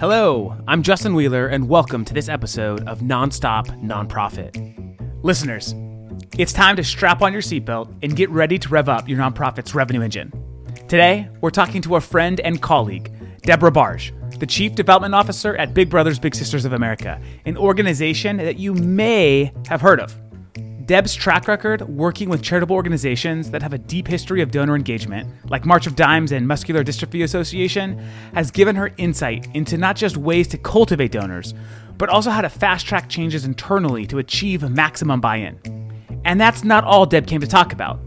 Hello, I'm Justin Wheeler, and welcome to this episode of Nonstop Nonprofit. Listeners, it's time to strap on your seatbelt and get ready to rev up your nonprofit's revenue engine. Today, we're talking to a friend and colleague, Deborah Barge, the Chief Development Officer at Big Brothers Big Sisters of America, an organization that you may have heard of. Deb's track record working with charitable organizations that have a deep history of donor engagement, like March of Dimes and Muscular Dystrophy Association, has given her insight into not just ways to cultivate donors, but also how to fast-track changes internally to achieve maximum buy-in. And that's not all Deb came to talk about.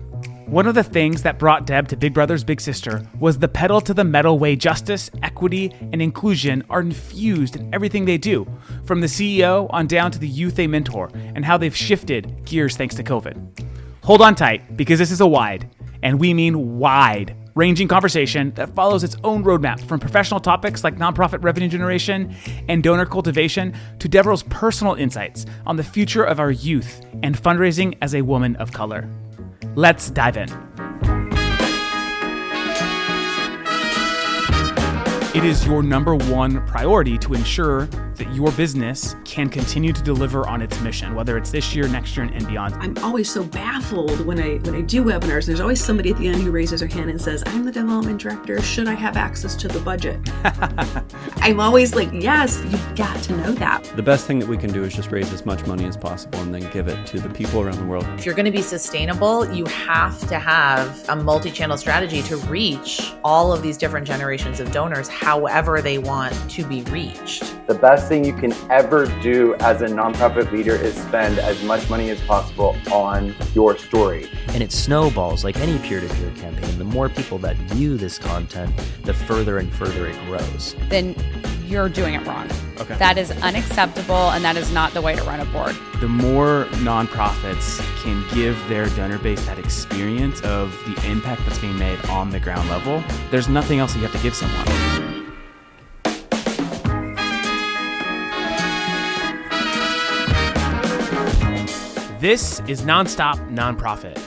One of the things that brought Deb to Big Brothers Big Sister was the pedal-to-the-metal way justice, equity, and inclusion are infused in everything they do, from the CEO on down to the youth they mentor, and how they've shifted gears thanks to COVID. Hold on tight, because this is a wide, and we mean wide-ranging conversation that follows its own roadmap from professional topics like nonprofit revenue generation and donor cultivation to Deborah's personal insights on the future of our youth and fundraising as a woman of color. Let's dive in. It is your number one priority to ensure that your business can continue to deliver on its mission, whether it's this year, next year, and beyond. I'm always so baffled when I do webinars. There's always somebody at the end who raises their hand and says, I'm the development director. Should I have access to the budget? I'm always like, yes, you've got to know that. The best thing that we can do is just raise as much money as possible and then give it to the people around the world. If you're going to be sustainable, you have to have a multi-channel strategy to reach all of these different generations of donors, however they want to be reached. The best thing you can ever do as a nonprofit leader is spend as much money as possible on your story. And it snowballs like any peer-to-peer campaign. The more people that view this content, the further and further it grows. Then you're doing it wrong. Okay. That is unacceptable, and that is not the way to run a board. The more nonprofits can give their donor base that experience of the impact that's being made on the ground level, there's nothing else that you have to give someone. This is Nonstop Nonprofit.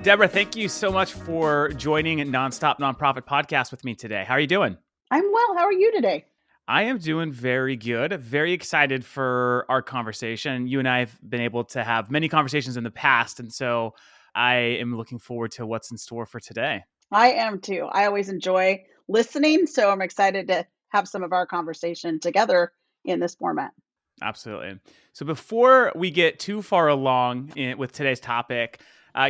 Deborah, thank you so much for joining Nonstop Nonprofit podcast with me today. How are you doing? I'm well. How are you today? I am doing very good. Very excited for our conversation. You and I have been able to have many conversations in the past, and so I am looking forward to what's in store for today. I am too. I always enjoy listening, so I'm excited to have some of our conversation together in this format. Absolutely. So before we get too far along with today's topic,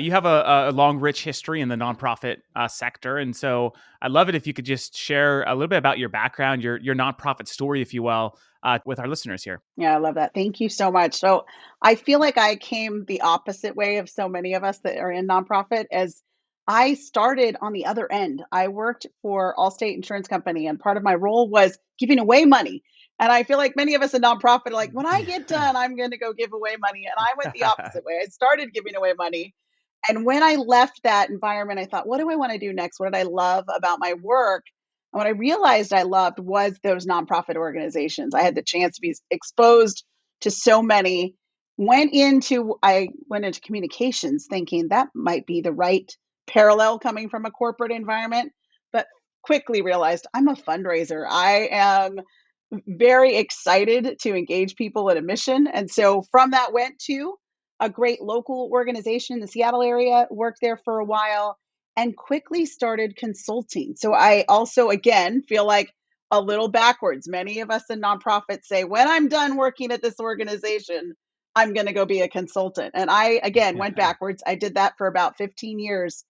you have a long, rich history in the nonprofit sector. And so I'd love it if you could just share a little bit about your background, your nonprofit story, if you will, with our listeners here. Yeah, I love that. Thank you so much. So I feel like I came the opposite way of so many of us that are in nonprofit, as I started on the other end. I worked for Allstate Insurance Company, and part of my role was giving away money. And I feel like many of us in nonprofit are like, when I get done, I'm going to go give away money. And I went the opposite way. I started giving away money. And when I left that environment, I thought, what do I want to do next? What did I love about my work? And what I realized I loved was those nonprofit organizations. I had the chance to be exposed to so many. I went into communications thinking that might be the right parallel coming from a corporate environment, but quickly realized I'm a fundraiser. I am very excited to engage people at a mission. And so from that went to a great local organization in the Seattle area, worked there for a while, and quickly started consulting. So I also, again, feel like a little backwards. Many of us in nonprofits say, when I'm done working at this organization, I'm going to go be a consultant. And I, again, went backwards. I did that for about 15 years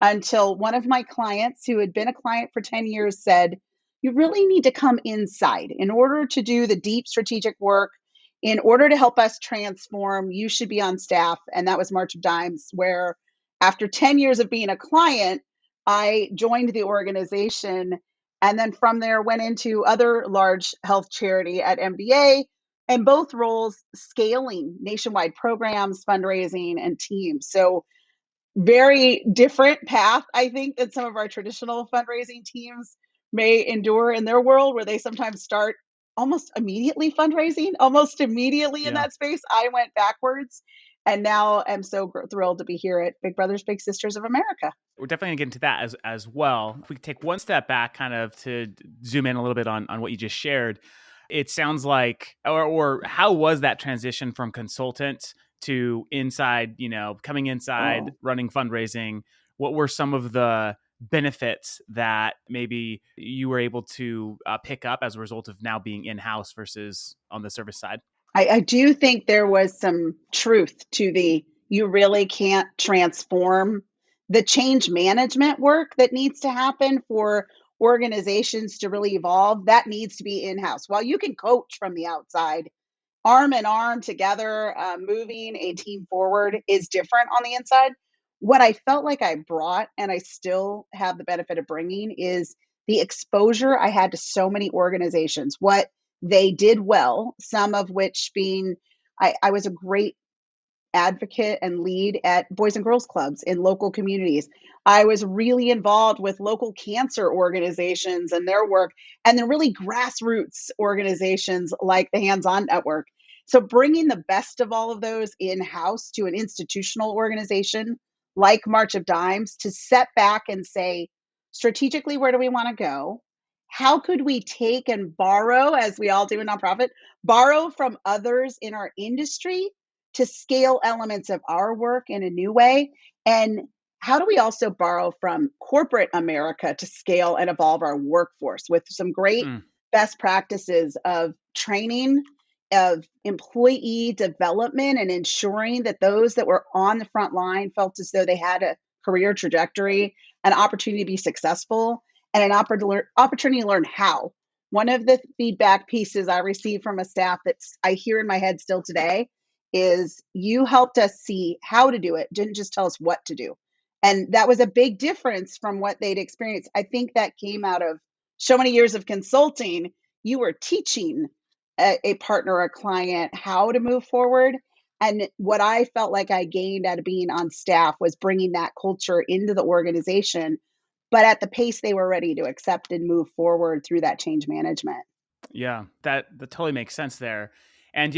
until one of my clients, who had been a client for 10 years, said, you really need to come inside in order to do the deep strategic work. In order to help us transform, you should be on staff. And that was March of Dimes, where after 10 years of being a client, I joined the organization. And then from there went into other large health charity at MBA, and both roles scaling nationwide programs, fundraising, and teams. So very different path, I think, than some of our traditional fundraising teams may endure in their world, where they sometimes start almost immediately fundraising, almost immediately in that space. I went backwards, and now I'm so thrilled to be here at Big Brothers Big Sisters of America. We're definitely going to get into that as well. If we take one step back, kind of to zoom in a little bit on what you just shared, it sounds like, or how was that transition from consultant to inside, coming inside, running fundraising? What were some of the benefits that maybe you were able to pick up as a result of now being in-house versus on the service side? I do think there was some truth to you really can't transform the change management work that needs to happen for organizations to really evolve. That needs to be in-house. While you can coach from the outside, arm in arm together, moving a team forward is different on the inside. What I felt like I brought, and I still have the benefit of bringing, is the exposure I had to so many organizations, what they did well, some of which being I was a great advocate and lead at Boys and Girls Clubs in local communities. I was really involved with local cancer organizations and their work, and then really grassroots organizations like the Hands On Network. So, bringing the best of all of those in house to an institutional organization like March of Dimes to set back and say, strategically, where do we want to go? How could we take and borrow, as we all do in nonprofit, borrow from others in our industry to scale elements of our work in a new way? And how do we also borrow from corporate America to scale and evolve our workforce with some great best practices of training, of employee development, and ensuring that those that were on the front line felt as though they had a career trajectory, an opportunity to be successful, and an opportunity to learn how. One of the feedback pieces I received from a staff that I hear in my head still today is, you helped us see how to do it, didn't just tell us what to do. And that was a big difference from what they'd experienced. I think that came out of so many years of consulting. You were teaching a partner or a client how to move forward. And what I felt like I gained out of being on staff was bringing that culture into the organization, but at the pace they were ready to accept and move forward through that change management. Yeah, that totally makes sense there. And,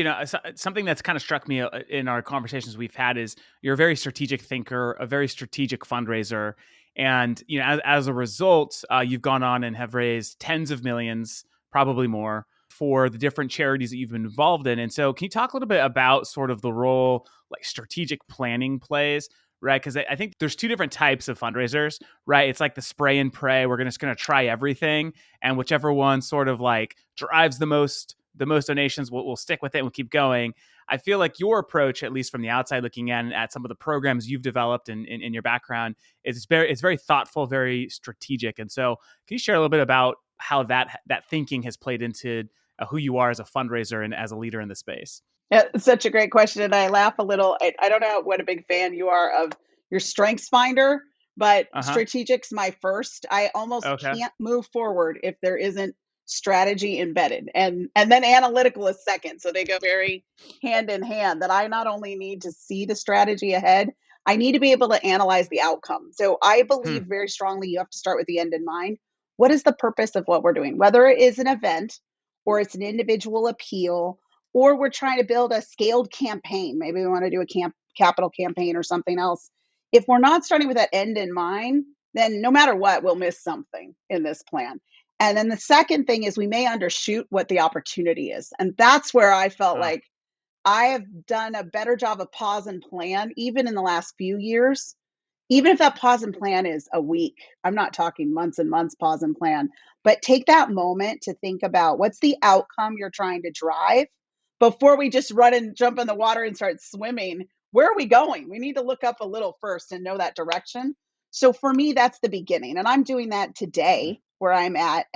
something that's kind of struck me in our conversations we've had is you're a very strategic thinker, a very strategic fundraiser. And, as a result, you've gone on and have raised tens of millions, probably more, for the different charities that you've been involved in. And so can you talk a little bit about sort of the role like strategic planning plays? Right. Because I think there's two different types of fundraisers, right? It's like the spray and pray. We're just going to try everything. And whichever one sort of like drives the most donations, we'll stick with it and we'll keep going. I feel like your approach, at least from the outside looking in at some of the programs you've developed in your background, it's very thoughtful, very strategic. And so can you share a little bit about how that thinking has played into who you are as a fundraiser and as a leader in the space? Yeah, such a great question. And I laugh a little. I don't know what a big fan you are of your strengths finder, but strategic's my first. I almost can't move forward if there isn't strategy embedded. And then analytical is second. So they go very hand in hand, that I not only need to see the strategy ahead, I need to be able to analyze the outcome. So I believe very strongly you have to start with the end in mind. What is the purpose of what we're doing? Whether it is an event or it's an individual appeal, or we're trying to build a scaled campaign. Maybe we want to do a capital campaign or something else. If we're not starting with that end in mind, then no matter what, we'll miss something in this plan. And then the second thing is we may undershoot what the opportunity is. And that's where I felt like I have done a better job of pause and plan, even in the last few years. Even if that pause and plan is a week, I'm not talking months and months pause and plan, but take that moment to think about what's the outcome you're trying to drive before we just run and jump in the water and start swimming. Where are we going? We need to look up a little first and know that direction. So for me, that's the beginning. And I'm doing that today where I'm at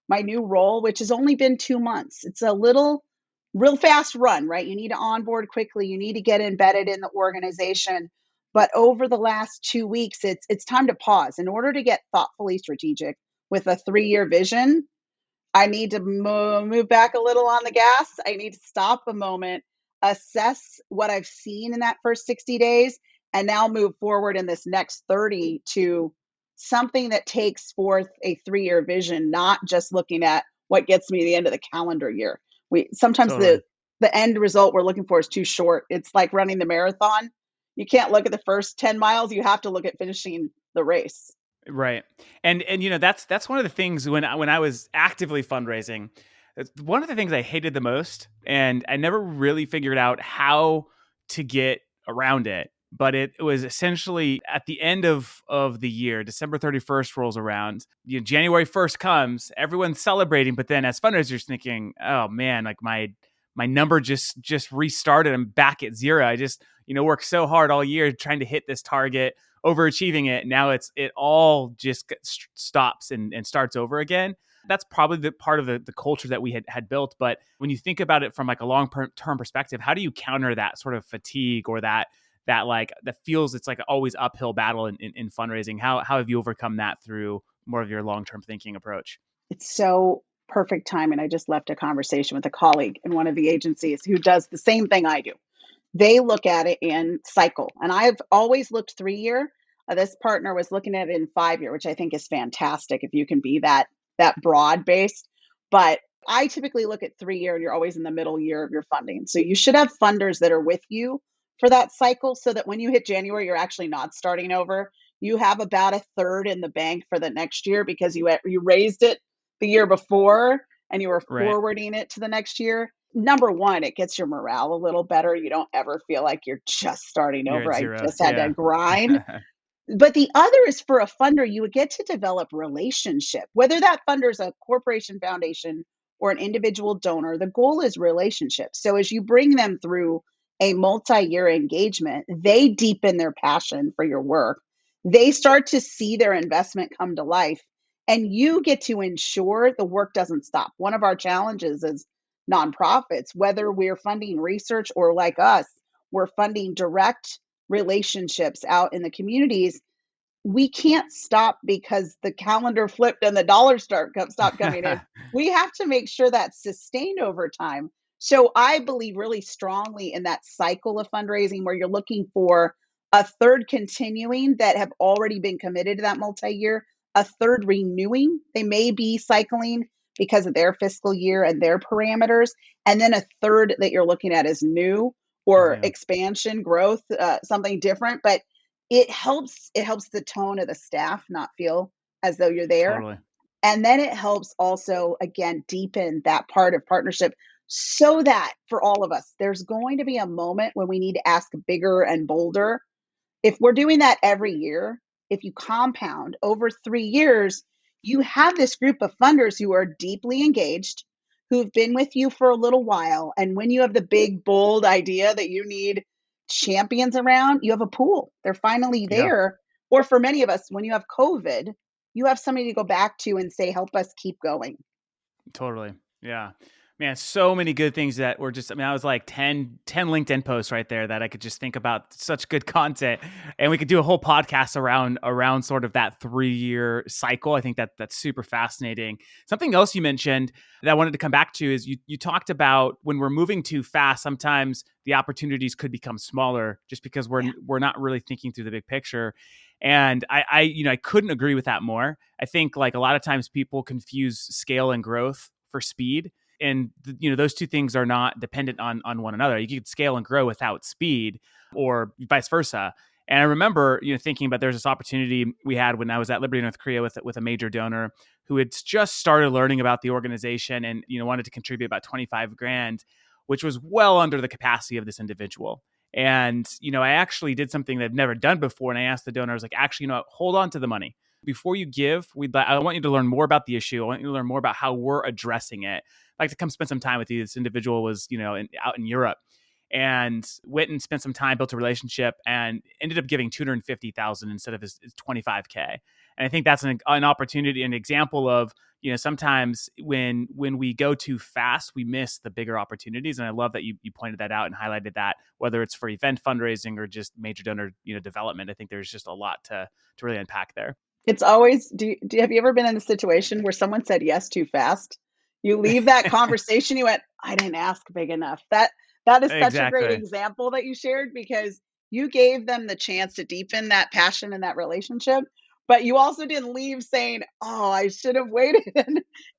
my new role, which has only been 2 months. It's a real fast run, right? You need to onboard quickly. You need to get embedded in the organization. But over the last 2 weeks, it's time to pause. In order to get thoughtfully strategic with a 3-year vision, I need to move back a little on the gas. I need to stop a moment, assess what I've seen in that first 60 days, and now move forward in this next 30 to something that takes forth a 3-year vision, not just looking at what gets me to the end of the calendar year. Sometimes the end result we're looking for is too short. It's like running the marathon. You can't look at the first 10 miles. You have to look at finishing the race. Right. And that's one of the things when I was actively fundraising, it's one of the things I hated the most, and I never really figured out how to get around it. But it was essentially at the end of the year, December 31st rolls around, January 1st comes, everyone's celebrating, but then as fundraisers thinking, oh man, like my number just restarted. I'm back at zero. I just, worked so hard all year trying to hit this target, overachieving it. Now it all just stops and starts over again. That's probably the part of the culture that we had built. But when you think about it from like a long-term perspective, how do you counter that sort of fatigue, or that feels it's like an always uphill battle in fundraising? How have you overcome that through more of your long-term thinking approach? It's so perfect timing. I just left a conversation with a colleague in one of the agencies who does the same thing I do. They look at it in cycle. And I've always looked 3 year. This partner was looking at it in 5 year, which I think is fantastic if you can be that broad based. But I typically look at 3 year, and you're always in the middle year of your funding. So you should have funders that are with you for that cycle, so that when you hit January, you're actually not starting over. You have about a third in the bank for the next year because you raised it the year before and you were Right. forwarding it to the next year. Number one, it gets your morale a little better. You don't ever feel like you're just starting You're over. at I zero. just had to Yeah. grind. But the other is for a funder, you would get to develop relationship, whether that funder is a corporation, foundation, or an individual donor. The goal is relationship. So as you bring them through a multi-year engagement, they deepen their passion for your work. They start to see their investment come to life, and you get to ensure the work doesn't stop. One of our challenges as nonprofits, whether we're funding research or like us, we're funding direct relationships out in the communities, we can't stop because the calendar flipped and the dollars stopped coming in. We have to make sure that's sustained over time. So I believe really strongly in that cycle of fundraising where you're looking for a third continuing that have already been committed to that multi-year, a third renewing. They may be cycling because of their fiscal year and their parameters, and then a third that you're looking at is new or Yeah. expansion, growth, something different. But it helps the tone of the staff not feel as though you're there. Totally. And then it helps also, again, deepen that part of partnership, so that for all of us, there's going to be a moment when we need to ask bigger and bolder. If we're doing that every year, if you compound over 3 years, you have this group of funders who are deeply engaged, who've been with you for a little while. And when you have the big, bold idea that you need champions around, you have a pool. They're finally Yeah. there. Or for many of us, when you have COVID, you have somebody to go back to and say, help us keep going. Totally. Yeah. Man, so many good things that were just, I was like 10 LinkedIn posts right there that I could just think about, such good content. And we could do a whole podcast around sort of that 3 year cycle. I think that's super fascinating. Something else you mentioned that I wanted to come back to is you talked about when we're moving too fast, sometimes the opportunities could become smaller just because we're not really thinking through the big picture. And I couldn't agree with that more. I think like a lot of times people confuse scale and growth for speed. And those two things are not dependent on one another. You could scale and grow without speed, or vice versa. And I remember, thinking about there's this opportunity we had when I was at Liberty North Korea with a major donor who had just started learning about the organization and wanted to contribute about 25 grand, which was well under the capacity of this individual. And I actually did something that I've never done before, and I asked the donor, I was like, actually, hold on to the money before you give. I want you to learn more about the issue. I want you to learn more about how we're addressing it. I'd like to come spend some time with you. This individual was, out in Europe, and went and spent some time, built a relationship, and ended up giving 250,000 instead of his 25K. And I think that's an opportunity, an example of, sometimes when we go too fast, we miss the bigger opportunities. And I love that you pointed that out and highlighted that, whether it's for event fundraising or just major donor, development. I think there's just a lot to really unpack there. It's always, have you ever been in a situation where someone said yes too fast? You leave that conversation, you went, I didn't ask big enough. That is such a great Exactly. example that you shared, because you gave them the chance to deepen that passion and that relationship, but you also didn't leave saying, oh, I should have waited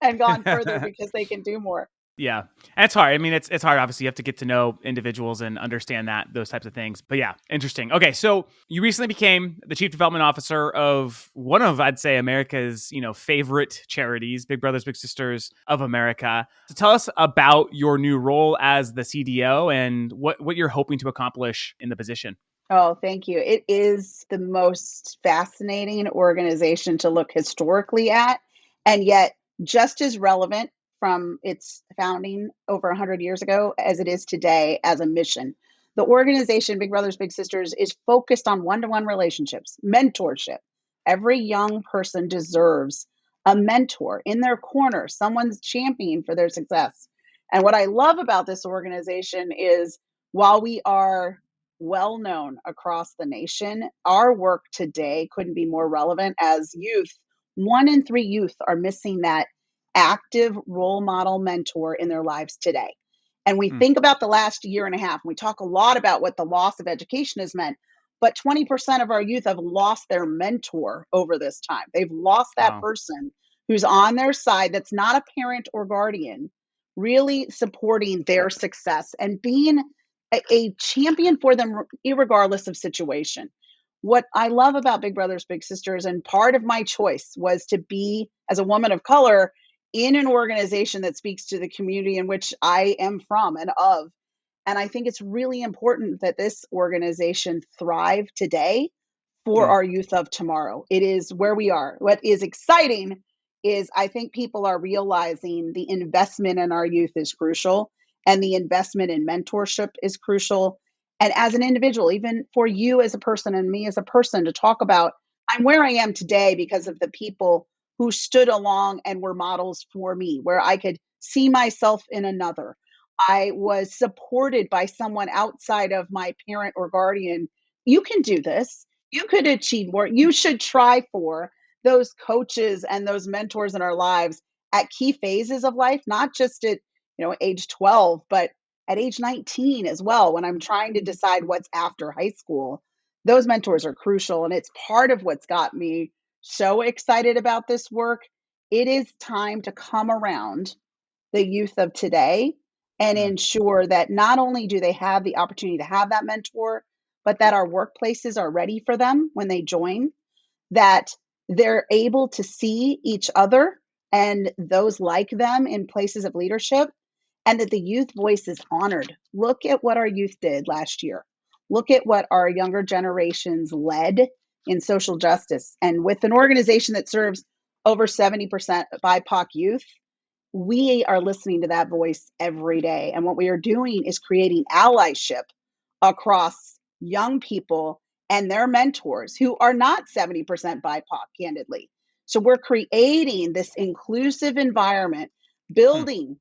and gone further because they can do more. Yeah. And it's hard. I mean, it's hard. Obviously, you have to get to know individuals and understand those types of things. But yeah, interesting. Okay, so you recently became the chief development officer of one of, I'd say, America's, favorite charities, Big Brothers Big Sisters of America. So tell us about your new role as the CDO and what you're hoping to accomplish in the position. Oh, thank you. It is the most fascinating organization to look historically at, and yet just as relevant from its founding over 100 years ago as it is today as a mission. The organization, Big Brothers Big Sisters, is focused on one to one relationships, mentorship. Every young person deserves a mentor in their corner, someone's championing for their success. And what I love about this organization is while we are well known across the nation, our work today couldn't be more relevant as youth. 1 in 3 youth are missing that active role model mentor in their lives today. And we Hmm. think about the last year and a half, and we talk a lot about what the loss of education has meant, but 20% of our youth have lost their mentor over this time. They've lost that Wow. person who's on their side that's not a parent or guardian, really supporting their success and being a champion for them regardless of situation. What I love about Big Brothers Big Sisters, and part of my choice was to be, as a woman of color, in an organization that speaks to the community in which I am from and of. And I think it's really important that this organization thrive today for Hmm. our youth of tomorrow. It is where we are. What is exciting is I think people are realizing the investment in our youth is crucial and the investment in mentorship is crucial. And as an individual, even for you as a person and me as a person, to talk about, I'm where I am today because of the people who stood along and were models for me, where I could see myself in another. I was supported by someone outside of my parent or guardian. You can do this. You could achieve more. You should try for those coaches and those mentors in our lives at key phases of life, not just at, age 12, but at age 19 as well, when I'm trying to decide what's after high school. Those mentors are crucial. And it's part of what's got me so excited about this work. It is time to come around the youth of today and Hmm. ensure that not only do they have the opportunity to have that mentor, but that our workplaces are ready for them when they join, that they're able to see each other and those like them in places of leadership, and that the youth voice is honored. Look at what our youth did last year. Look at what our younger generations led in social justice. And with an organization that serves over 70% BIPOC youth, we are listening to that voice every day. And what we are doing is creating allyship across young people and their mentors who are not 70% BIPOC, candidly. So we're creating this inclusive environment, Hmm. building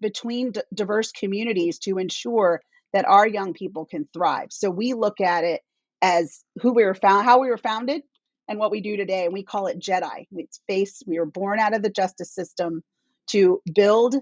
between diverse communities to ensure that our young people can thrive. So we look at it as how we were founded, and what we do today, and we call it Jedi. We were born out of the justice system to build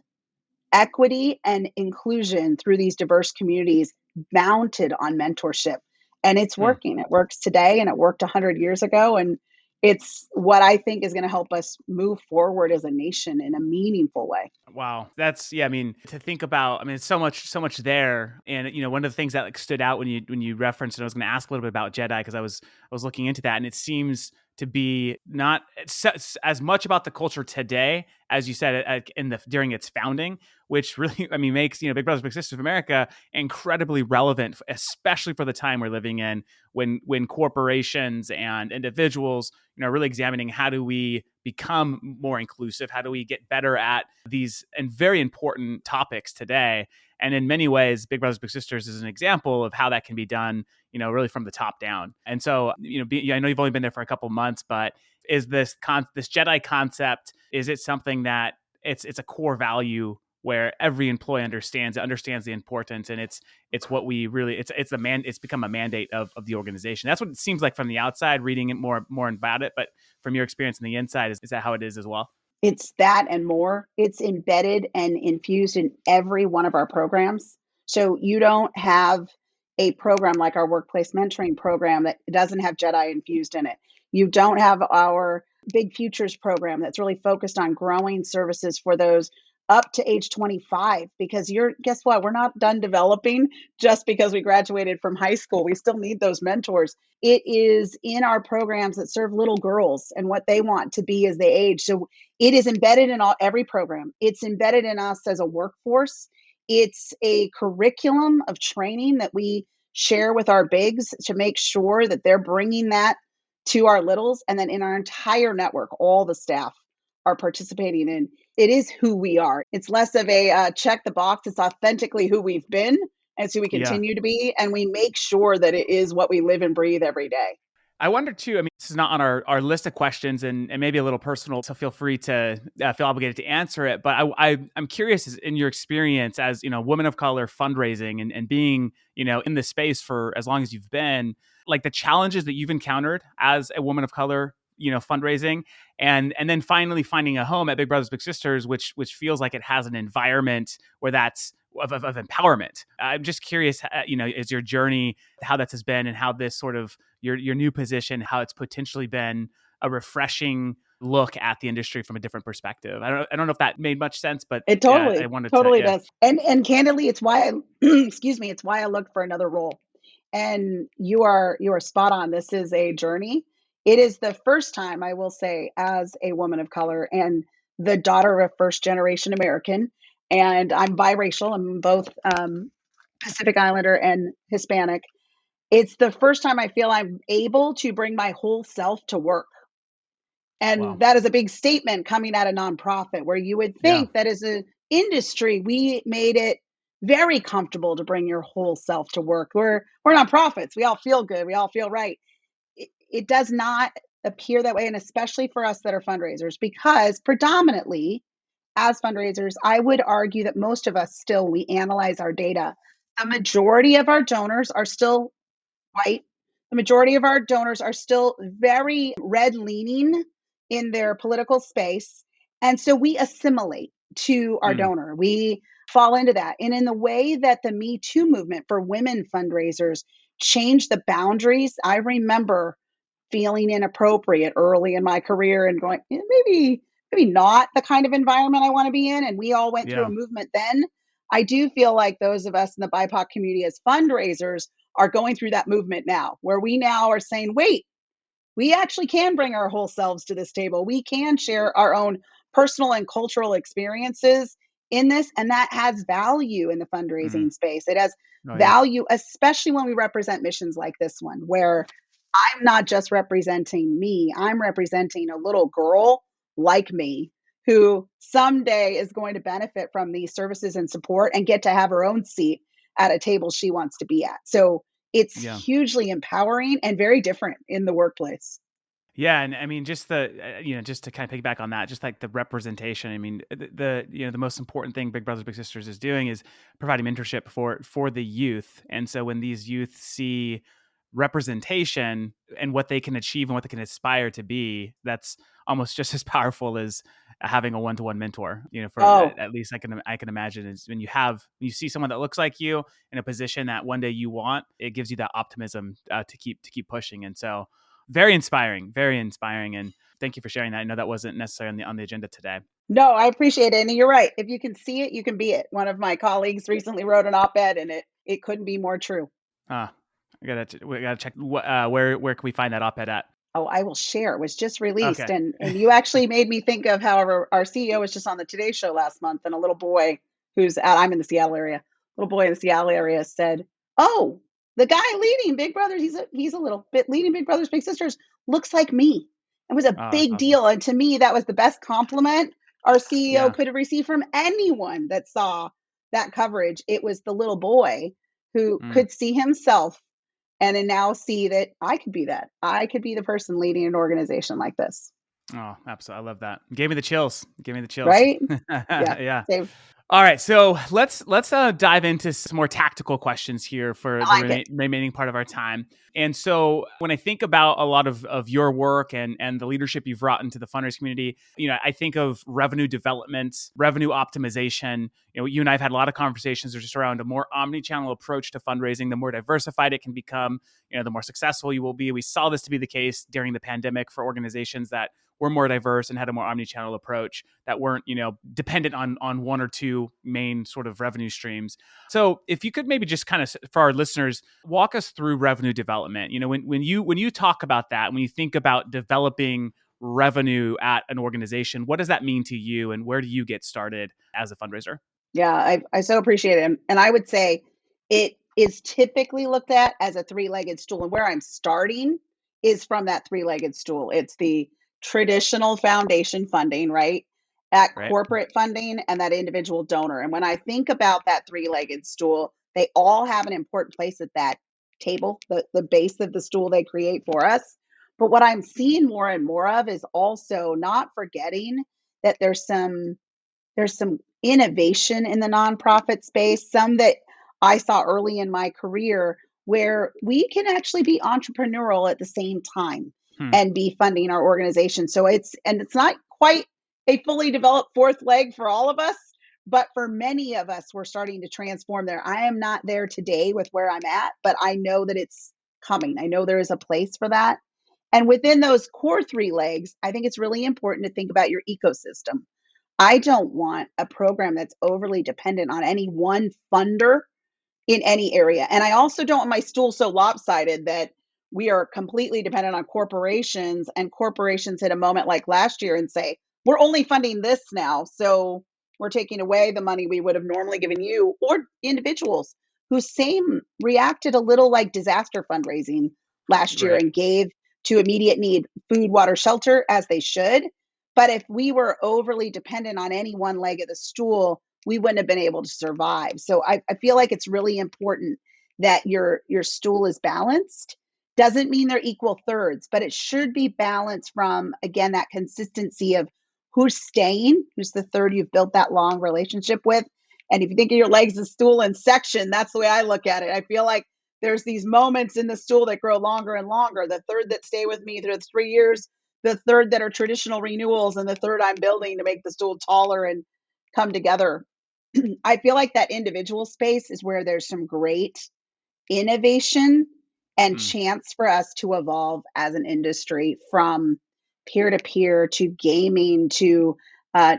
equity and inclusion through these diverse communities mounted on mentorship. And it's Hmm. working. It works today and it worked 100 years ago. And it's what I think is going to help us move forward as a nation in a meaningful way. Wow. Yeah, I mean, to think about, I mean, it's so much there. And, one of the things that stood out when you referenced it, I was going to ask a little bit about Jedi because I was looking into that, and it seems to be not as much about the culture today as you said during its founding, which really, I mean, makes, Big Brothers Big Sisters of America incredibly relevant, especially for the time we're living in, when corporations and individuals, are really examining how do we become more inclusive, how do we get better at these and very important topics today. And in many ways, Big Brothers Big Sisters is an example of how that can be done, really from the top down. And so, I know you've only been there for a couple months, but is this Jedi concept, is it something that it's a core value where every employee understands the importance, and it's what we really, it's become a mandate of the organization. That's what it seems like from the outside, reading it more about it. But from your experience on the inside, is that how it is as well? It's that and more. It's embedded and infused in every one of our programs. So you don't have a program like our workplace mentoring program that doesn't have Jedi infused in it. You don't have our Big Futures program that's really focused on growing services for those up to age 25, because guess what? We're not done developing just because we graduated from high school. We still need those mentors. It is in our programs that serve little girls and what they want to be as they age. So it is embedded in every program. It's embedded in us as a workforce. It's a curriculum of training that we share with our bigs to make sure that they're bringing that to our littles. And then in our entire network, all the staff are participating in. It is who we are. It's less of a check the box. It's authentically who we've been and who we Yeah. continue to be. And we make sure that it is what we live and breathe every day. I wonder too, I mean, this is not on our list of questions and maybe a little personal, so feel free to feel obligated to answer it. But I'm curious, in your experience as, woman of color fundraising and being, in this space for as long as you've been, like the challenges that you've encountered as a woman of color, fundraising, and then finally finding a home at Big Brothers Big Sisters, which feels like it has an environment where that's of empowerment. I'm just curious, is your journey, how that has been, and how this sort of your new position, how it's potentially been a refreshing look at the industry from a different perspective. I don't know if that made much sense, but It yeah, I wanted to, totally yeah. does. And candidly, it's why excuse me, it's why I looked for another role. And you are spot on. This is a journey. It is the first time, I will say, as a woman of color and the daughter of a first generation American, and I'm biracial. I'm both Pacific Islander and Hispanic. It's the first time I feel I'm able to bring my whole self to work. And Wow. that is a big statement coming out of nonprofit, where you would Yeah. think that as an industry, we made it very comfortable to bring your whole self to work. We're nonprofits. We all feel good. We all feel right. It does not appear that way, and especially for us that are fundraisers, because predominantly as fundraisers, I would argue that most of us still, we analyze our data. The majority of our donors are still white. The majority of our donors are still very red leaning in their political space. And so we assimilate to our Mm. donor. We fall into that. And in the way that the Me Too movement for women fundraisers changed the boundaries, I remember feeling inappropriate early in my career and going, maybe not the kind of environment I want to be in. And we all went through a Yeah. movement then. I do feel like those of us in the BIPOC community as fundraisers are going through that movement now, where we now are saying, wait, we actually can bring our whole selves to this table. We can share our own personal and cultural experiences in this, and that has value in the Mm. fundraising space. It has Oh yeah. value, especially when we represent missions like this one, where I'm not just representing me, I'm representing a little girl like me who someday is going to benefit from these services and support and get to have her own seat at a table she wants to be at. So it's Yeah. hugely empowering and very different in the workplace. Yeah, and I mean, just just to kind of piggyback on that, just like the representation. I mean, the most important thing Big Brothers Big Sisters is doing is providing mentorship for the youth. And so when these youth see representation and what they can achieve and what they can aspire to be, that's almost just as powerful as having a one-to-one mentor. For Oh, at least I can imagine is when you see someone that looks like you in a position that one day you want, it gives you that optimism to keep pushing. And so very inspiring. And thank you for sharing that. I know that wasn't necessarily on the agenda today. no, I appreciate it. And you're right. If you can see it, you can be it. One of my colleagues recently wrote an op-ed, and it couldn't be more true. We gotta check where can we find that op-ed at? Oh, I will share. It was just Okay. released, and you actually made me think of how our CEO was just on the Today Show last month, and a little boy I'm in the Seattle area. Little boy in the Seattle area said, "Oh, the guy leading Big Brothers, he's a little bit leading Big Brothers Big Sisters looks like me." It was a Oh, that's big awesome. deal, and to me, that was the best compliment our CEO Yeah. could have received from anyone that saw that coverage. It was the little boy who Mm. could see himself and then now see that I could be that. I could be the person leading an organization like this, Oh, absolutely. I love that. Gave me the chills. Gave me the chills. right? Yeah, Yeah. same. All right, so let's dive into some more tactical questions here for the I like it. remaining part of our time. And so, when I think about a lot of your work and the leadership you've brought into the fundraising community, I think of revenue development, revenue optimization. You and I have had a lot of conversations just around a more omni-channel approach to fundraising. The more diversified it can become, the more successful you will be. We saw this to be the case during the pandemic for organizations that were more diverse and had a more omni-channel approach that weren't, dependent on one or two main sort of revenue streams. So if you could maybe just kind of, for our listeners, walk us through revenue development. When you talk about that, when you think about developing revenue at an organization, what does that mean to you, and where do you get started as a fundraiser? Yeah, I so appreciate it. And I would say it is typically looked at as a three-legged stool. And where I'm starting is from that three-legged stool. It's the traditional foundation funding, right? At Right. corporate funding and that individual donor. And when I think about that three-legged stool, they all have an important place at that table, the base of the stool they create for us. But what I'm seeing more and more of is also not forgetting that there's some innovation in the nonprofit space, some that I saw early in my career where we can actually be entrepreneurial at the same time Hmm. and be funding our organization. So it's not quite a fully developed fourth leg for all of us, but for many of us, we're starting to transform there. I am not there today with where I'm at, but I know that it's coming. I know there is a place for that. And within those core three legs, I think it's really important to think about your ecosystem. I don't want a program that's overly dependent on any one funder in any area. And I also don't want my stool so lopsided that we are completely dependent on corporations and corporations hit a moment like last year and say, we're only funding this now. So we're taking away the money we would have normally given you, or individuals who same reacted a little like disaster fundraising last year Right. and gave to immediate need food, water, shelter as they should. But if we were overly dependent on any one leg of the stool, we wouldn't have been able to survive. So I feel like it's really important that your stool is balanced. Doesn't mean they're equal thirds, but it should be balanced from, again, that consistency of who's staying, who's the third you've built that long relationship with. And if you think of your legs as stool and section, that's the way I look at it. I feel like there's these moments in the stool that grow longer and longer. The third that stay with me through the 3 years, the third that are traditional renewals, and the third I'm building to make the stool taller and come together. I feel like that individual space is where there's some great innovation and Hmm. chance for us to evolve as an industry from peer to peer to gaming to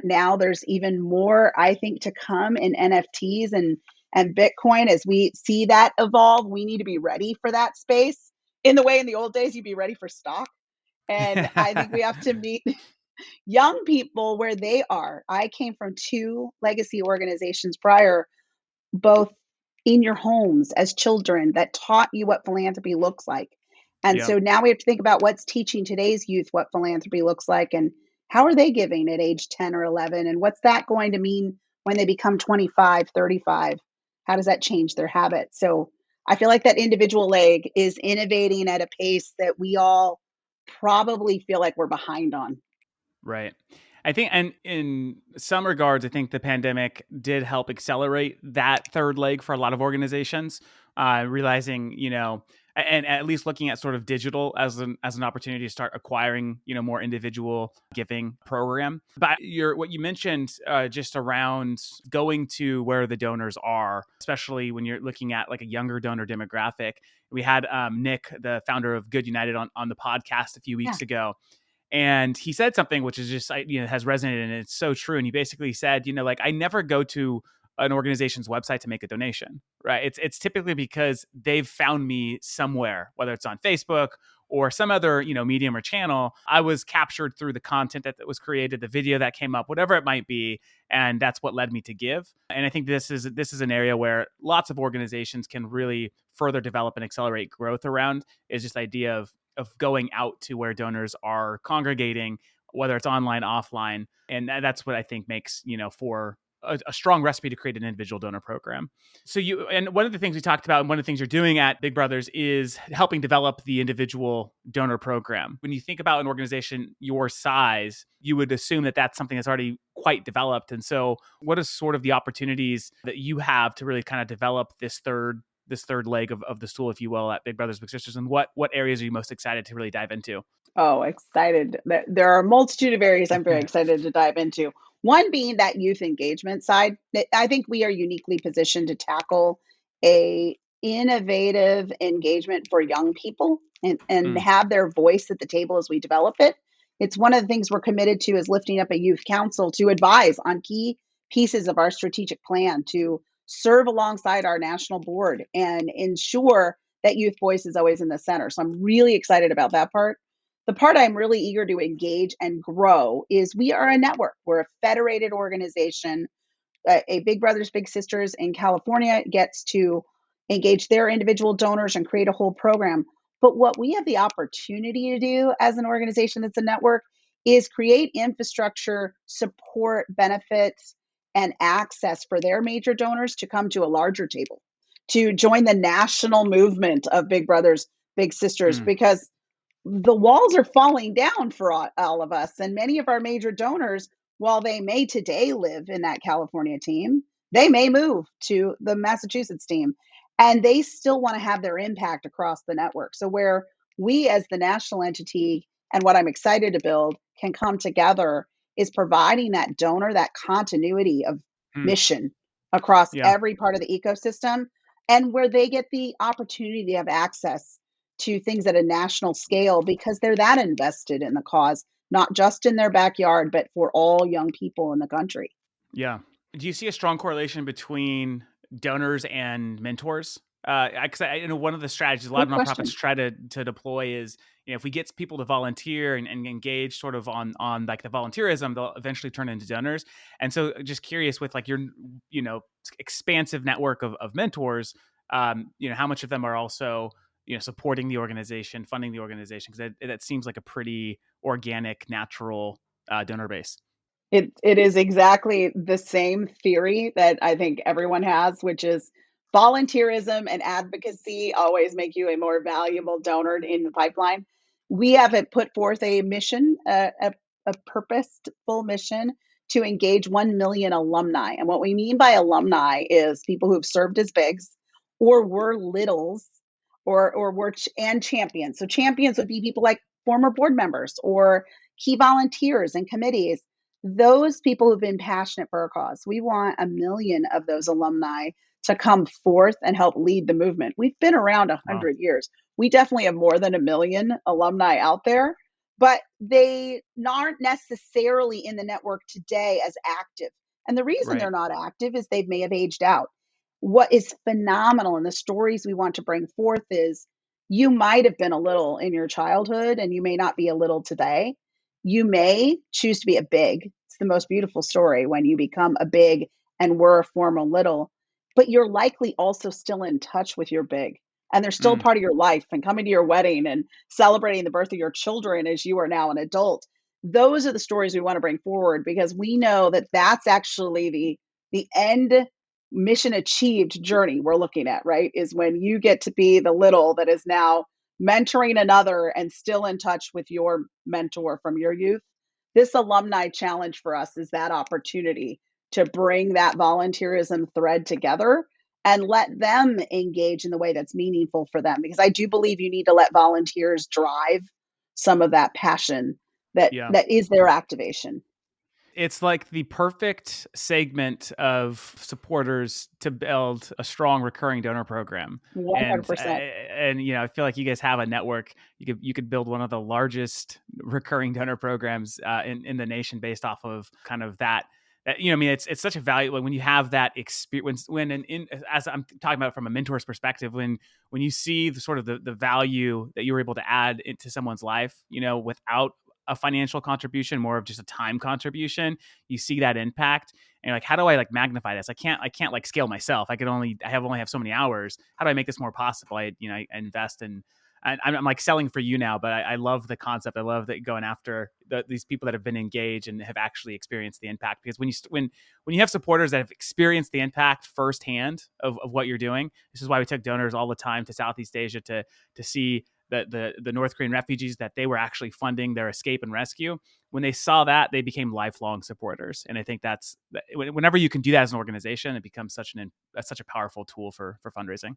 now there's even more, I think, to come in NFTs and Bitcoin. As we see that evolve, we need to be ready for that space. In the way in the old days, you'd be ready for stock. And I think we have to meet young people where they are. I came from two legacy organizations prior, both in your homes as children, that taught you what philanthropy looks like. And Yep. so now we have to think about what's teaching today's youth what philanthropy looks like and how are they giving at age 10 or 11 and what's that going to mean when they become 25, 35? How does that change their habits? So I feel like that individual leg is innovating at a pace that we all probably feel like we're behind on. Right. I think, and in some regards, I think the pandemic did help accelerate that third leg for a lot of organizations, realizing, and at least looking at sort of digital as an opportunity to start acquiring, more individual giving program. But what you mentioned just around going to where the donors are, especially when you're looking at like a younger donor demographic. We had Nick, the founder of Good United, on the podcast a few Yeah. weeks ago. And he said something which is just, has resonated, and it's so true. And he basically said, like, I never go to an organization's website to make a donation, right? It's typically because they've found me somewhere, whether it's on Facebook or some other, medium or channel. I was captured through the content that was created, the video that came up, whatever it might be. And that's what led me to give. And I think this is an area where lots of organizations can really further develop and accelerate growth around, is just the idea of going out to where donors are congregating, whether it's online, offline. And that's what I think makes, for a strong recipe to create an individual donor program. So and one of the things we talked about, and one of the things you're doing at Big Brothers is helping develop the individual donor program. When you think about an organization your size, you would assume that that's something that's already quite developed. And so what is sort of the opportunities that you have to really kind of develop this third leg of the stool, if you will, at Big Brothers Big Sisters, and what areas are you most excited to really dive into? Oh, excited. There are a multitude of areas I'm very excited to dive into. One being that youth engagement side. I think we are uniquely positioned to tackle a innovative engagement for young people and Mm. have their voice at the table as we develop it. It's one of the things we're committed to is lifting up a youth council to advise on key pieces of our strategic plan to serve alongside our national board and ensure that youth voice is always in the center. So I'm really excited about that part. The part I'm really eager to engage and grow is we are a network. We're a federated organization. A Big Brothers Big Sisters in California gets to engage their individual donors and create a whole program. But what we have the opportunity to do as an organization that's a network is create infrastructure, support, benefits, and access for their major donors to come to a larger table, to join the national movement of Big Brothers Big Sisters, because the walls are falling down for all of us. And many of our major donors, while they may today live in that California team, they may move to the Massachusetts team and they still want to have their impact across the network. So, where we as the national entity and what I'm excited to build can come together is providing that donor that continuity of mission across Yeah. every part of the ecosystem, and where they get the opportunity to have access to things at a national scale because they're that invested in the cause, not just in their backyard, but for all young people in the country. Yeah. Do you see a strong correlation between donors and mentors? Because I know one of the strategies a lot Good of question. nonprofits try to deploy is, if we get people to volunteer and engage sort of on like the volunteerism, they'll eventually turn into donors. And so, just curious with like your expansive network of mentors, how much of them are also supporting the organization, funding the organization, because that seems like a pretty organic, natural donor base. It is exactly the same theory that I think everyone has, which is volunteerism and advocacy always make you a more valuable donor in the pipeline. We have put forth a mission, a purposeful mission to engage 1 million alumni. And what we mean by alumni is people who've served as bigs or were littles or were and champions. So champions would be people like former board members or key volunteers and committees, those people who've been passionate for our cause. We want 1 million of those alumni to come forth and help lead the movement. We've been around 100 years. We definitely have more than 1 million alumni out there, but they aren't necessarily in the network today as active. And the reason they're not active is they may have aged out. What is phenomenal in the stories we want to bring forth is you might have been a little in your childhood and you may not be a little today. You may choose to be a big. It's the most beautiful story when you become a big and were a former little, but you're likely also still in touch with your big. And they're still part of your life and coming to your wedding and celebrating the birth of your children as you are now an adult. Those are the stories we want to bring forward because we know that that's actually the end mission achieved journey we're looking at, right? Is when you get to be the little that is now mentoring another and still in touch with your mentor from your youth. This alumni challenge for us is that opportunity to bring that volunteerism thread together and let them engage in the way that's meaningful for them. Because I do believe you need to let volunteers drive some of that passion that is their activation. It's like the perfect segment of supporters to build a strong recurring donor program. 100%. And I feel like you guys have a network. You could build one of the largest recurring donor programs in the nation based off of kind of that. It's such a value when you have that experience. As I'm talking about from a mentor's perspective, when you see the sort of the value that you were able to add into someone's life, without a financial contribution, more of just a time contribution, you see that impact and you're like, how do I like magnify this? I can't like scale myself. I only have so many hours. How do I make this more possible? I invest in, I'm like selling for you now, but I love the concept. I love that going after these people that have been engaged and have actually experienced the impact. Because when you have supporters that have experienced the impact firsthand of what you're doing, this is why we took donors all the time to Southeast Asia to see the North Korean refugees, that they were actually funding their escape and rescue. When they saw that, they became lifelong supporters. And I think that's whenever you can do that as an organization, it becomes such a powerful tool for fundraising.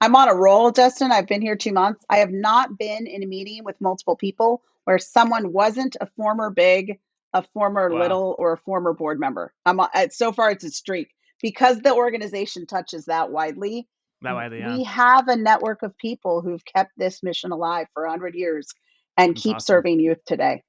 I'm on a roll, Justin. I've been here 2 months. I have not been in a meeting with multiple people where someone wasn't a former big, a former little, or a former board member. So far it's a streak because the organization touches that widely. We have a network of people who've kept this mission alive for 100 years and keep serving youth today.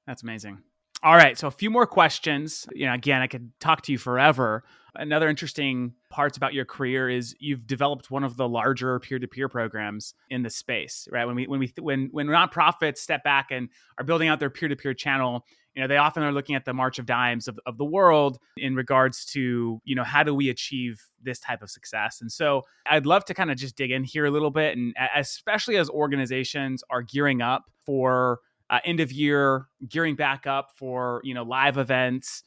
That's amazing. All right. So a few more questions. Again, I could talk to you forever. Another interesting parts about your career is you've developed one of the larger peer-to-peer programs in the space, right? When nonprofits step back and are building out their peer-to-peer channel, they often are looking at the March of Dimes of the world in regards to, how do we achieve this type of success? And so I'd love to kind of just dig in here a little bit, and especially as organizations are gearing up for end of year, gearing back up for live events,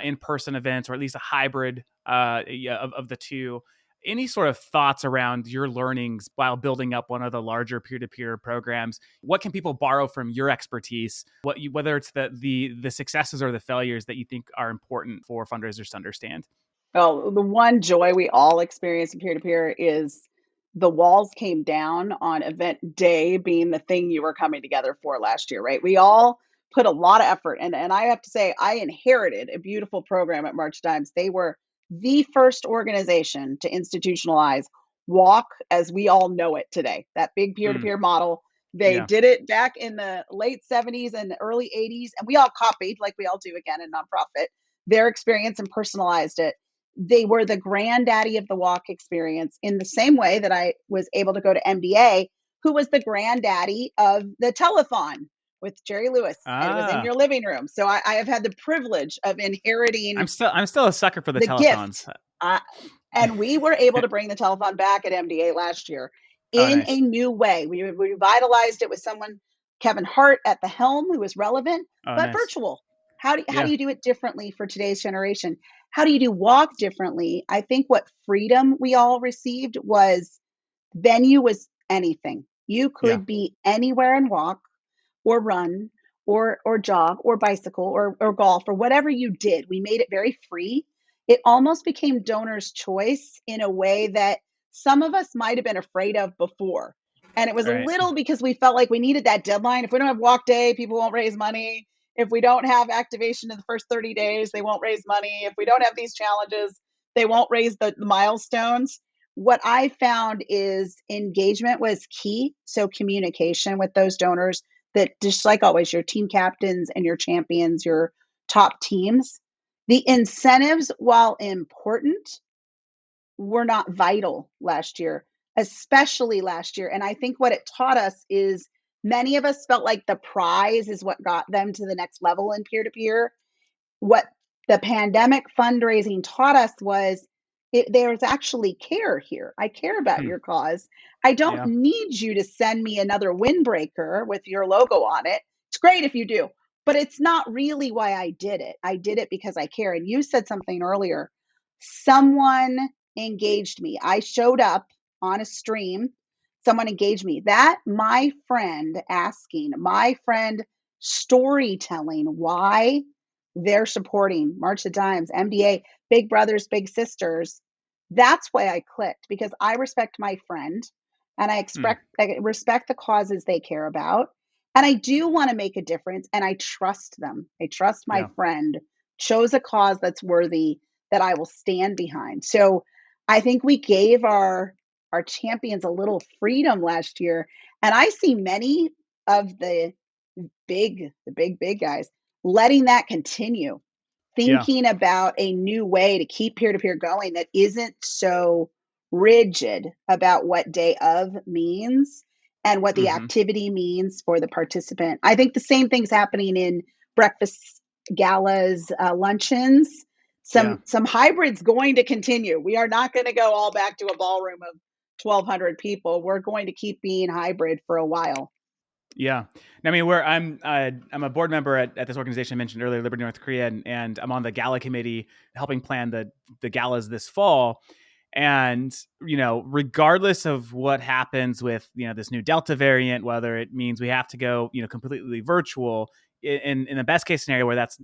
in-person events, or at least a hybrid of the two. Any sort of thoughts around your learnings while building up one of the larger peer-to-peer programs? What can people borrow from your expertise? Whether it's the successes or the failures that you think are important for fundraisers to understand? Well, the one joy we all experience in peer-to-peer is the walls came down on event day being the thing you were coming together for last year, right? We all put a lot of effort, and I have to say, I inherited a beautiful program at March Dimes. They were the first organization to institutionalize walk as we all know it today, that big Mm, peer-to-peer model. They yeah. did it back in the late 70s and the early 80s, and we all copied, like we all do again in nonprofit, their experience and personalized it. They were the granddaddy of the walk experience in the same way that I was able to go to MBA, who was the granddaddy of the telethon with Jerry Lewis, and it was in Ah, your living room. So I have had the privilege of inheriting I'm still a sucker for the the telethons. gift. Uh, and we were able to bring the telethon back at MDA last year Oh, in a nice. new way. We revitalized it with someone, Kevin Hart, at the helm, who was relevant, Oh, but nice. virtual. How do Yeah. you do it differently for today's generation? How do you do walk differently? I think what freedom we all received was venue was anything. You Yeah. could be anywhere and walk or run or jog or bicycle or golf or whatever you did. We made it very free. It almost became donor's choice in a way that some of us might have been afraid of before. And it was a Right. little because we felt like we needed that deadline. If we don't have walk day, people won't raise money. If we don't have activation in the first 30 days, they won't raise money. If we don't have these challenges, they won't raise the milestones. What I found is engagement was key. So communication with those donors, that just like always, your team captains and your champions, your top teams, the incentives, while important, were not vital last year, especially last year. And I think what it taught us is many of us felt like the prize is what got them to the next level in peer to peer. What the pandemic fundraising taught us was there's actually care here. I care about Hmm. your cause. I don't Yeah. need you to send me another windbreaker with your logo on it. It's great if you do, but it's not really why I did it. I did it because I care. And you said something earlier. Someone engaged me. I showed up on a stream. Someone engaged me. That my friend asking, my friend storytelling why they're supporting March of Dimes, MDA, Big Brothers, Big Sisters. That's why I clicked, because I respect my friend and Hmm. I respect the causes they care about. And I do want to make a difference and I trust them. I trust my Yeah. friend chose a cause that's worthy that I will stand behind. So I think we gave our champions a little freedom last year. And I see many of the big guys letting that continue, Yeah. thinking about a new way to keep peer to peer going that isn't so rigid about what day of means and what the Hmm. activity means for the participant. I think the same thing's happening in breakfast galas, luncheons. Yeah. Some hybrids going to continue. We are not going to go all back to a ballroom of 1,200 people. We're going to keep being hybrid for a while. Yeah. I mean, where I'm a board member at this organization I mentioned earlier, Liberty North Korea, and I'm on the gala committee helping plan the galas this fall. And, regardless of what happens with, this new Delta variant, whether it means we have to go, completely virtual, in the best case scenario where that's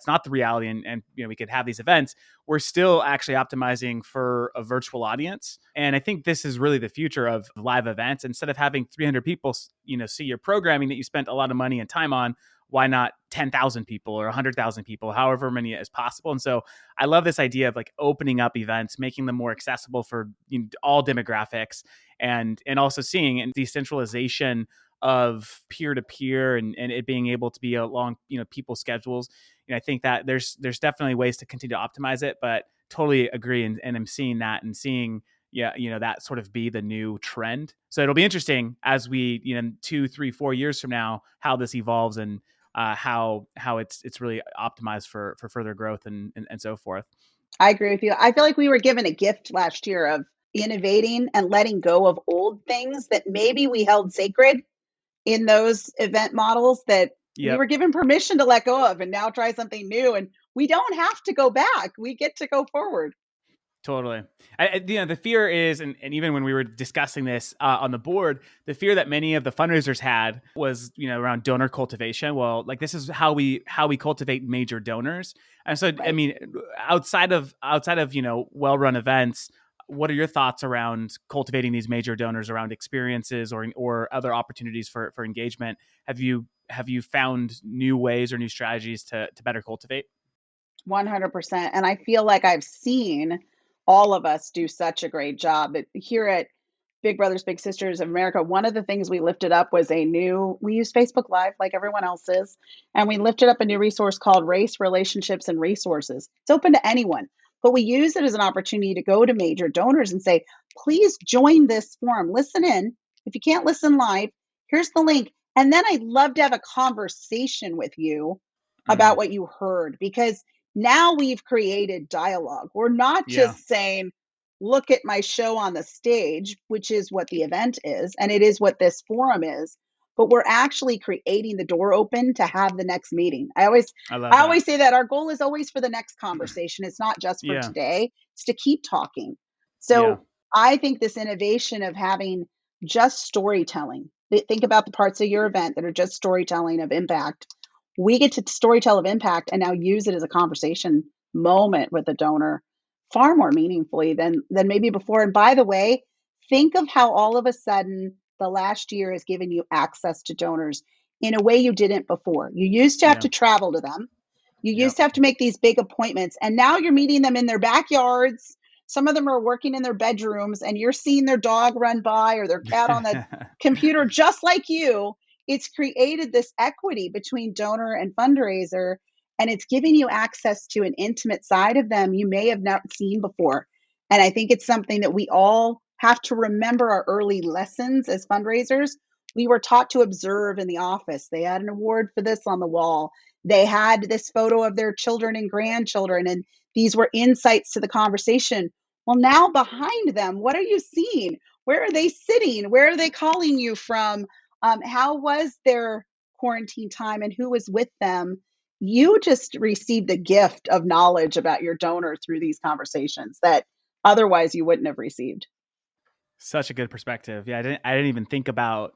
not the reality, and we could have these events, we're still actually optimizing for a virtual audience. And I think this is really the future of live events. Instead of having 300 people, see your programming that you spent a lot of money and time on, why not 10,000 people or 100,000 people, however many as possible? And so I love this idea of like opening up events, making them more accessible for all demographics, and also seeing decentralization of peer-to-peer and it being able to be along, people's schedules. I think that there's definitely ways to continue to optimize it, but totally agree. And I'm seeing that and seeing, that sort of be the new trend. So it'll be interesting as we, 2, 3, 4 years from now, how this evolves and how it's really optimized for further growth and so forth. I agree with you. I feel like we were given a gift last year of innovating and letting go of old things that maybe we held sacred in those event models that we Yep. were given permission to let go of and now try something new. And we don't have to go back. We get to go forward. Totally. The fear is, and even when we were discussing this on the board, the fear that many of the fundraisers had was, around donor cultivation. Well, like this is how we cultivate major donors. And so, I Right. mean, outside of well-run events, what are your thoughts around cultivating these major donors around experiences or other opportunities for engagement? Have you found new ways or new strategies to better cultivate? 100%. And I feel like I've seen all of us do such a great job. Here at Big Brothers Big Sisters of America, one of the things we lifted up was we use Facebook Live like everyone else is, and we lifted up a new resource called Race, Relationships, and Resources. It's open to anyone, but we use it as an opportunity to go to major donors and say, please join this forum. Listen in. If you can't listen live, here's the link. And then I'd love to have a conversation with you about what you heard, because now we've created dialogue. We're not Yeah. just saying, look at my show on the stage, which is what the event is, and it is what this forum is, but we're actually creating the door open to have the next meeting. I love I that. always say that our goal is always for the next conversation. It's not just for Yeah. today, it's to keep talking. Yeah. So I think this innovation of having just storytelling, think about the parts of your event that are just storytelling of impact. We get to storytell of impact and now use it as a conversation moment with the donor far more meaningfully than maybe before. And by the way, think of how all of a sudden the last year has given you access to donors in a way you didn't before. You used to have Yeah. to travel to them. You Yep. used to have to make these big appointments, and now you're meeting them in their backyards. Some of them are working in their bedrooms, and you're seeing their dog run by or their cat on the computer just like you. It's created this equity between donor and fundraiser, and it's giving you access to an intimate side of them you may have not seen before. And I think it's something that we all have to remember our early lessons as fundraisers. We were taught to observe in the office. They had an award for this on the wall. They had this photo of their children and grandchildren, and these were insights to the conversation. Well, now behind them, what are you seeing? Where are they sitting? Where are they calling you from? How was their quarantine time and who was with them? You just received a gift of knowledge about your donor through these conversations that otherwise you wouldn't have received. Such a good perspective. Yeah, I didn't even think about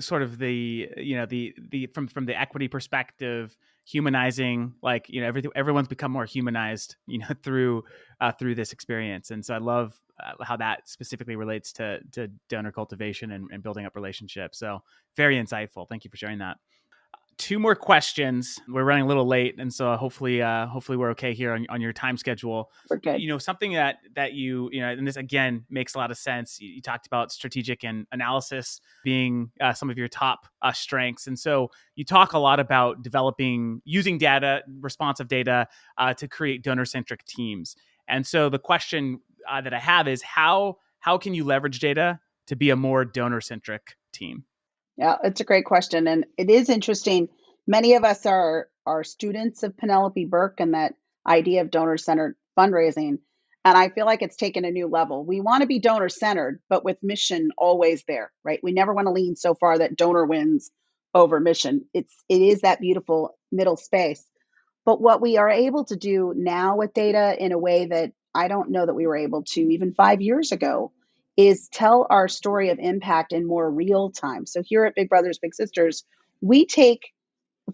sort of the the from the equity perspective, humanizing, like everyone's become more humanized through this experience. And so I love how that specifically relates to donor cultivation and building up relationships. So very insightful. Thank you for sharing that. Two more questions. We're running a little late, and so hopefully we're okay here on your time schedule. We're good. Something that and this again makes a lot of sense. You talked about strategic and analysis being some of your top strengths, and so you talk a lot about using data, responsive data, to create donor-centric teams. And so the question that I have is how can you leverage data to be a more donor-centric team? Yeah, it's a great question. And it is interesting. Many of us are students of Penelope Burke and that idea of donor-centered fundraising. And I feel like it's taken a new level. We want to be donor-centered, but with mission always there, right? We never want to lean so far that donor wins over mission. It is that beautiful middle space. But what we are able to do now with data in a way that I don't know that we were able to even 5 years ago is tell our story of impact in more real time. So here at Big Brothers Big Sisters, we take,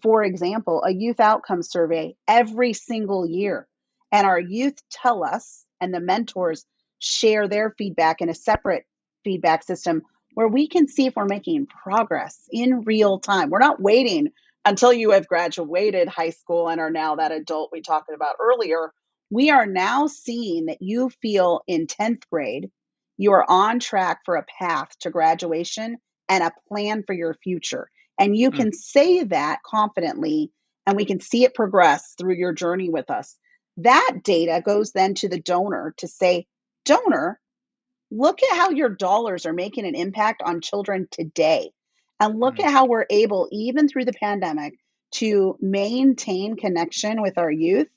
for example, a youth outcome survey every single year. And our youth tell us, and the mentors share their feedback in a separate feedback system where we can see if we're making progress in real time. We're not waiting until you have graduated high school and are now that adult we talked about earlier. We are now seeing that you feel in 10th grade, you are on track for a path to graduation and a plan for your future. And you can say that confidently, and we can see it progress through your journey with us. That data goes then to the donor to say, donor, look at how your dollars are making an impact on children today. And look at how we're able, even through the pandemic, to maintain connection with our youth.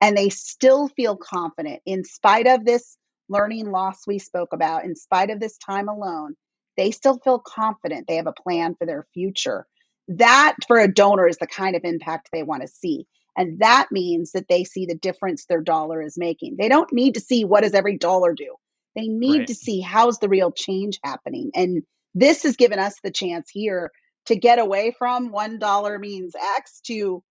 And they still feel confident in spite of this learning loss we spoke about, in spite of this time alone. They still feel confident. They have a plan for their future. That, for a donor, is the kind of impact they want to see. And that means that they see the difference their dollar is making. They don't need to see what does every dollar do. They need to see how's the real change happening. And this has given us the chance here to get away from $1 means X to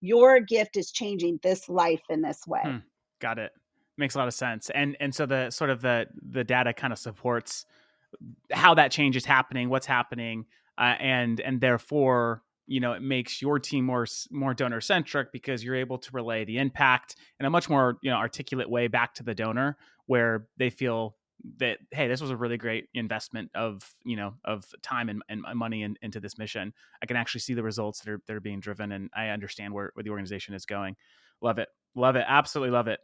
your gift is changing this life in this way. Got it. Makes a lot of sense. And so the sort of the data kind of supports how that change is happening, what's happening, and therefore, it makes your team more donor centric because you're able to relay the impact in a much more articulate way back to the donor, where they feel that, hey, this was a really great investment of time and money into this mission. I can actually see the results that are being driven, and I understand where the organization is going. Love it, absolutely love it.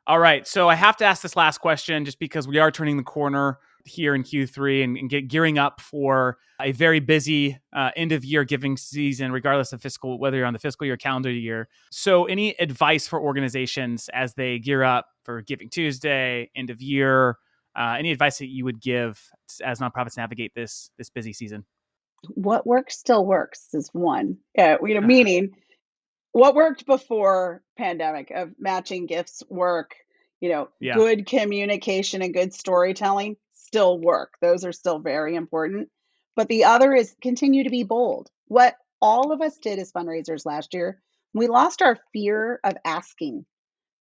All right, so I have to ask this last question just because we are turning the corner here in Q3 and gearing up for a very busy end of year giving season, regardless of whether you're on the fiscal year, calendar year. So any advice for organizations as they gear up for Giving Tuesday, end of year, any advice that you would give as nonprofits navigate this busy season? What works still works is one. Meaning what worked before pandemic of matching gifts work, good communication and good storytelling still work. Those are still very important. But the other is continue to be bold. What all of us did as fundraisers last year, we lost our fear of asking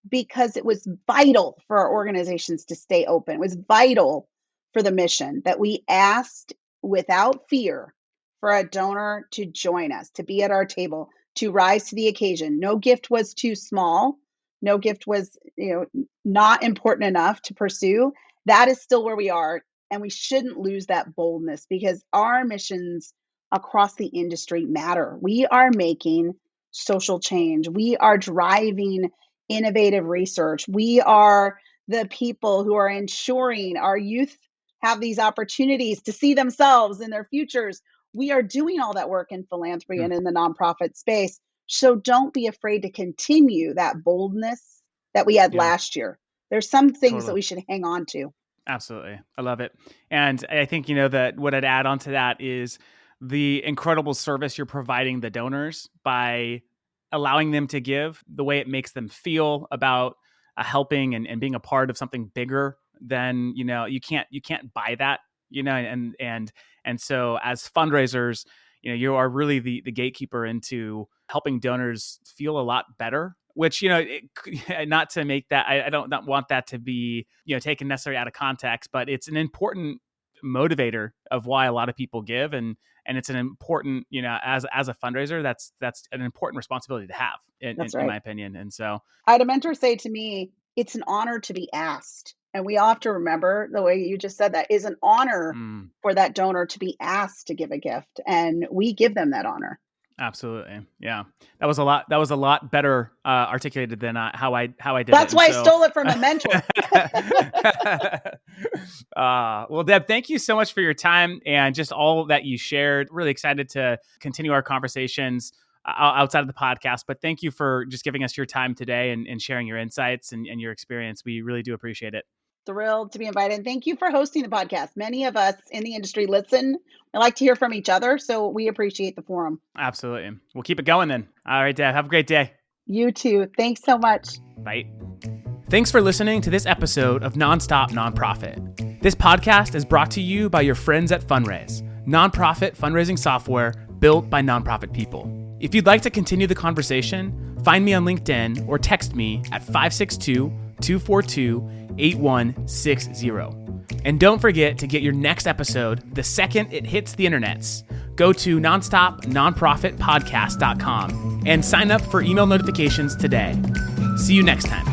because it was vital for our organizations to stay open. It was vital for the mission that we asked without fear for a donor to join us, to be at our table, to rise to the occasion. No gift was too small. No gift was, not important enough to pursue. That is still where we are. And we shouldn't lose that boldness because our missions across the industry matter. We are making social change. We are driving innovative research. We are the people who are ensuring our youth have these opportunities to see themselves in their futures. We are doing all that work in philanthropy and in the nonprofit space. So don't be afraid to continue that boldness that we had last year. There's some things that we should hang on to. Absolutely. I love it. And I think, that what I'd add on to that is the incredible service you're providing the donors by allowing them to give, the way it makes them feel about helping and being a part of something bigger than, you can't buy that, and so as fundraisers, you are really the gatekeeper into helping donors feel a lot better, which, not to make that, I don't not want that to be, taken necessarily out of context, but it's an important motivator of why a lot of people give. And it's an important, as a fundraiser, that's an important responsibility to have in my opinion. And so I had a mentor say to me, it's an honor to be asked. And we all have to remember the way you just said that is an honor for that donor to be asked to give a gift. And we give them that honor. Absolutely. Yeah. That was a lot better articulated than how I did That's why I stole it from a mentor. Well, Deb, thank you so much for your time and just all that you shared. Really excited to continue our conversations outside of the podcast, but thank you for just giving us your time today and sharing your insights and your experience. We really do appreciate it. Thrilled to be invited. And thank you for hosting the podcast. Many of us in the industry listen. I like to hear from each other, so we appreciate the forum. Absolutely. We'll keep it going then. All right, Deb, have a great day. You too. Thanks so much. Bye. Thanks for listening to this episode of Nonstop Nonprofit. This podcast is brought to you by your friends at Fundraise, nonprofit fundraising software built by nonprofit people. If you'd like to continue the conversation, find me on LinkedIn or text me at 562-242-8160. And don't forget to get your next episode the second it hits the internets. Go to nonstopnonprofitpodcast.com and sign up for email notifications today. See you next time.